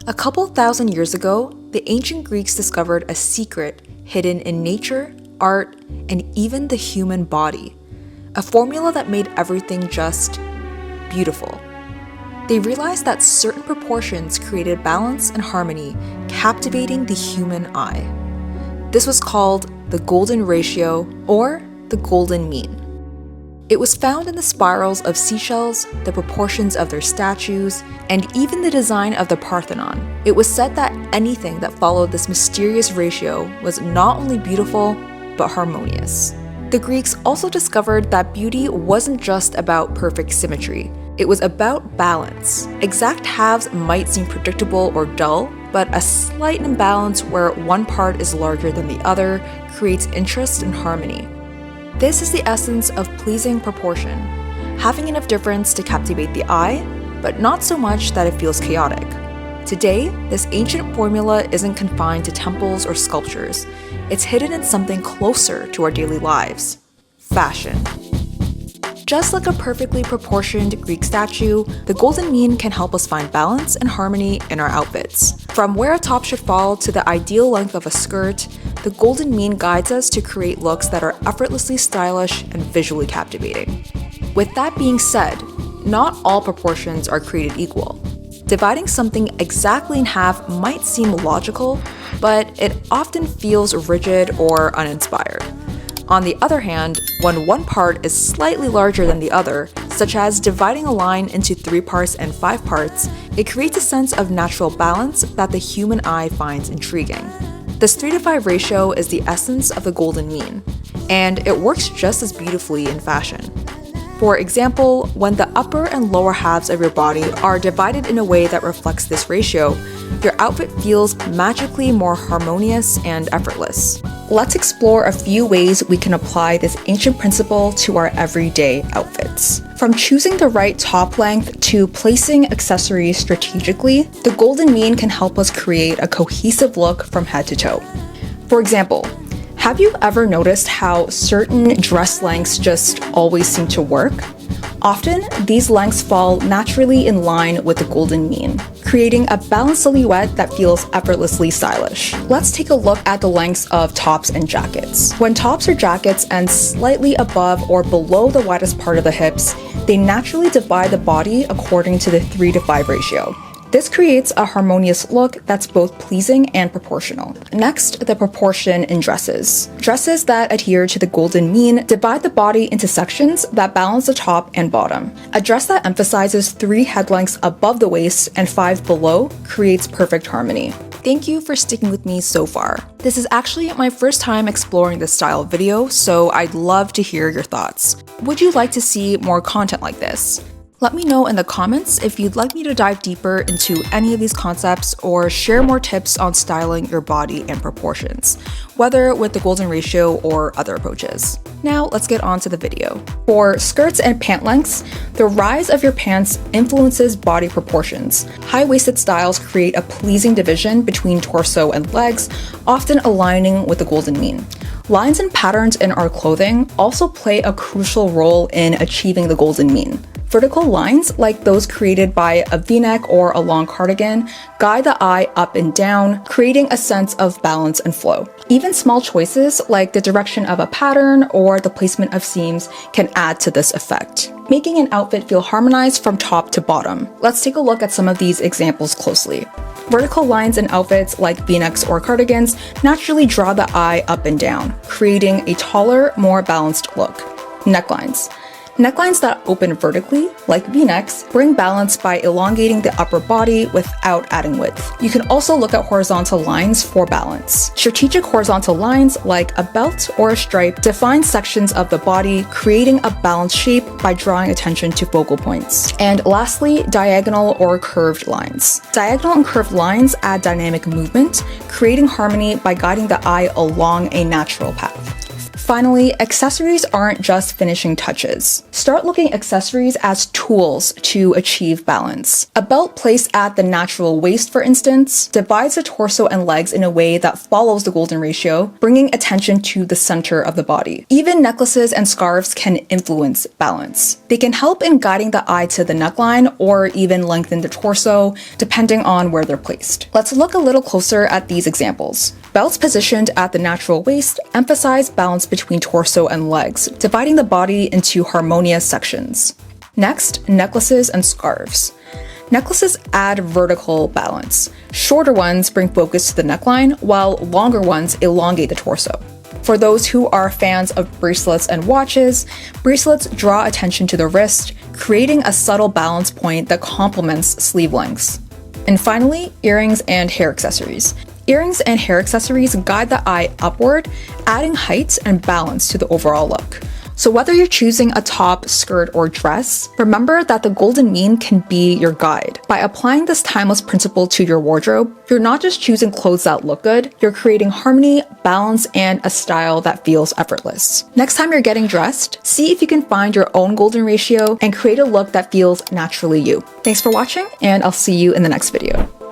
A couple thousand years ago, the ancient Greeks discovered a secret hidden in nature, art, and even the human body. A formula that made everything just beautiful. They realized that certain proportions created balance and harmony, captivating the human eye. This was called the golden ratio or the golden mean. It was found in the spirals of seashells, the proportions of their statues, and even the design of the Parthenon. It was said that anything that followed this mysterious ratio was not only beautiful, but harmonious. The Greeks also discovered that beauty wasn't just about perfect symmetry. It was about balance. Exact halves might seem predictable or dull, but a slight imbalance where one part is larger than the other creates interest and harmony. This is the essence of pleasing proportion, having enough difference to captivate the eye, but not so much that it feels chaotic. Today, this ancient formula isn't confined to temples or sculptures. It's hidden in something closer to our daily lives: fashion. Just like a perfectly proportioned Greek statue, the golden mean can help us find balance and harmony in our outfits. From where a top should fall to the ideal length of a skirt, the golden mean guides us to create looks that are effortlessly stylish and visually captivating. With that being said, not all proportions are created equal. Dividing something exactly in half might seem logical, but it often feels rigid or uninspired. On the other hand, when one part is slightly larger than the other, such as dividing a line into 3 parts and 5 parts, it creates a sense of natural balance that the human eye finds intriguing. This 3-to-5 ratio is the essence of the golden mean, and it works just as beautifully in fashion. For example, when the upper and lower halves of your body are divided in a way that reflects this ratio, your outfit feels magically more harmonious and effortless. Let's explore a few ways we can apply this ancient principle to our everyday outfits. From choosing the right top length to placing accessories strategically, the golden mean can help us create a cohesive look from head to toe. For example, have you ever noticed how certain dress lengths just always seem to work? Often, these lengths fall naturally in line with the golden mean, creating a balanced silhouette that feels effortlessly stylish. Let's take a look at the lengths of tops and jackets. When tops or jackets end slightly above or below the widest part of the hips, they naturally divide the body according to the 3-to-5 ratio. This creates a harmonious look that's both pleasing and proportional. Next, the proportion in dresses. Dresses that adhere to the golden mean divide the body into sections that balance the top and bottom. A dress that emphasizes 3 head lengths above the waist and 5 below creates perfect harmony. Thank you for sticking with me so far. This is actually my first time exploring this style of video, so I'd love to hear your thoughts. Would you like to see more content like this? Let me know in the comments if you'd like me to dive deeper into any of these concepts or share more tips on styling your body and proportions, whether with the golden ratio or other approaches. Now let's get on to the video. For skirts and pant lengths, the rise of your pants influences body proportions. High-waisted styles create a pleasing division between torso and legs, often aligning with the golden mean. Lines and patterns in our clothing also play a crucial role in achieving the golden mean. Vertical lines, like those created by a v-neck or a long cardigan, guide the eye up and down, creating a sense of balance and flow. Even small choices, like the direction of a pattern or the placement of seams, can add to this effect, making an outfit feel harmonized from top to bottom. Let's take a look at some of these examples closely. Vertical lines in outfits like v-necks or cardigans naturally draw the eye up and down, creating a taller, more balanced look. Necklines. Necklines that open vertically, like v-necks, bring balance by elongating the upper body without adding width. You can also look at horizontal lines for balance. Strategic horizontal lines, like a belt or a stripe, define sections of the body, creating a balanced shape by drawing attention to focal points. And lastly, diagonal or curved lines. Diagonal and curved lines add dynamic movement, creating harmony by guiding the eye along a natural path. Finally, accessories aren't just finishing touches. Start looking at accessories as tools to achieve balance. A belt placed at the natural waist, for instance, divides the torso and legs in a way that follows the golden ratio, bringing attention to the center of the body. Even necklaces and scarves can influence balance. They can help in guiding the eye to the neckline or even lengthen the torso, depending on where they're placed. Let's look a little closer at these examples. Belts positioned at the natural waist emphasize balance between torso and legs, dividing the body into harmonious sections. Next, necklaces and scarves. Necklaces add vertical balance. Shorter ones bring focus to the neckline, while longer ones elongate the torso. For those who are fans of bracelets and watches, bracelets draw attention to the wrist, creating a subtle balance point that complements sleeve lengths. And finally, earrings and hair accessories. Earrings and hair accessories guide the eye upward, adding height and balance to the overall look. So whether you're choosing a top, skirt, or dress, remember that the golden mean can be your guide. By applying this timeless principle to your wardrobe, you're not just choosing clothes that look good, you're creating harmony, balance, and a style that feels effortless. Next time you're getting dressed, see if you can find your own golden ratio and create a look that feels naturally you. Thanks for watching, and I'll see you in the next video.